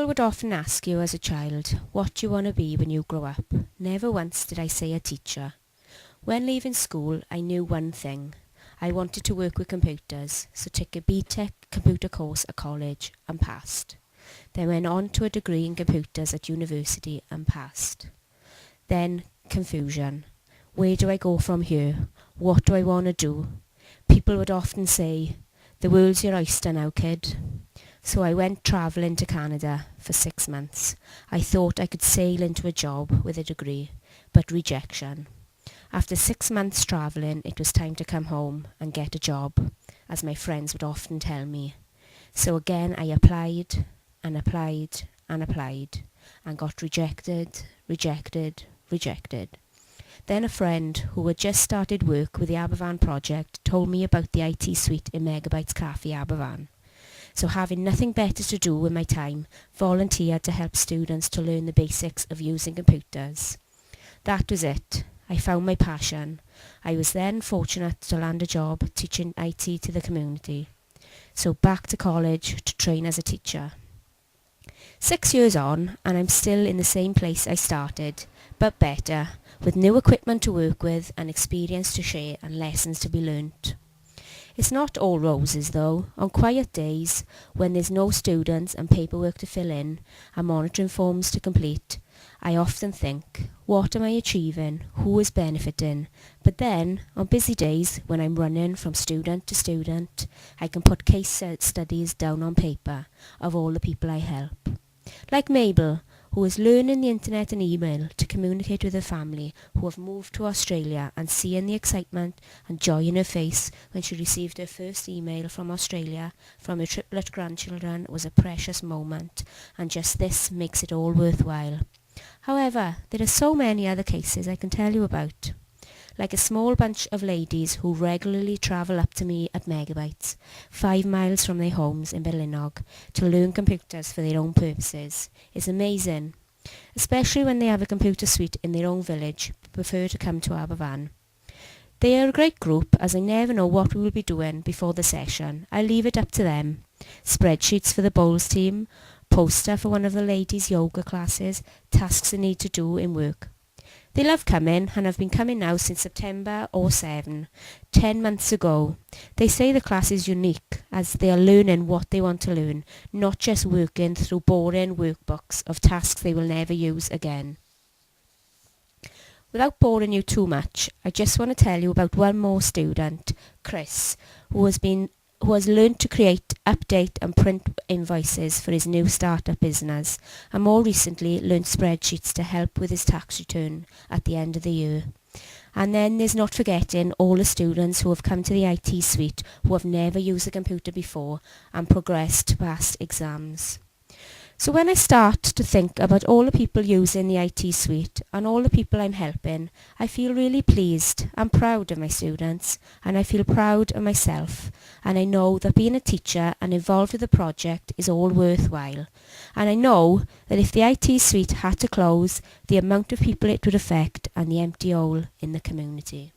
People would often ask you as a child, what do you want to be when you grow up? Never once did I say a teacher. When leaving school, I knew one thing. I wanted to work with computers, so took a BTEC computer course at college and passed. Then went on to a degree in computers at university and passed. Then confusion. Where do I go from here? What do I want to do? People would often say, the world's your oyster now, kid. So I went travelling to Canada for 6 months. I thought I could sail into a job with a degree, but rejection. After 6 months travelling, it was time to come home and get a job, as my friends would often tell me. So again I applied and applied and applied and got rejected. Then a friend who had just started work with the Aberfan project told me about the IT suite in Megabytes Cafe Aberfan. So having nothing better to do with my time, volunteered to help students to learn the basics of using computers. That was it. I found my passion. I was then fortunate to land a job teaching IT to the community. So back to college to train as a teacher. 6 years on, and I'm still in the same place I started, but better, with new equipment to work with and experience to share and lessons to be learnt. It's not all roses though. On quiet days, when there's no students and paperwork to fill in and monitoring forms to complete, I often think, what am I achieving? Who is benefiting? But then, on busy days when I'm running from student to student, I can put case studies down on paper of all the people I help. Like Mabel, who is learning the internet and email to communicate with her family who have moved to Australia, and seeing the excitement and joy in her face when she received her first email from Australia from her triplet grandchildren was a precious moment, and just this makes it all worthwhile. However, there are so many other cases I can tell you about. Like a small bunch of ladies who regularly travel up to me at Megabytes, 5 miles from their homes in Berlinog, to learn computers for their own purposes. It's amazing, especially when they have a computer suite in their own village, but prefer to come to Aberfan. They are a great group, as I never know what we will be doing before the session. I leave it up to them. Spreadsheets for the bowls team, poster for one of the ladies' yoga classes, tasks they need to do in work. They love coming and have been coming now since September 2007, 10 months ago. They say the class is unique as they are learning what they want to learn, not just working through boring workbooks of tasks they will never use again. Without boring you too much, I just want to tell you about one more student, Chris, who has learned to create, update and print invoices for his new startup business, and more recently learned spreadsheets to help with his tax return at the end of the year. And then there's not forgetting all the students who have come to the IT suite who have never used a computer before and progressed to pass exams. So when I start to think about all the people using the IT suite and all the people I'm helping, I feel really pleased and proud of my students, and I feel proud of myself, and I know that being a teacher and involved with the project is all worthwhile. And I know that if the IT suite had to close, the amount of people it would affect and the empty hole in the community.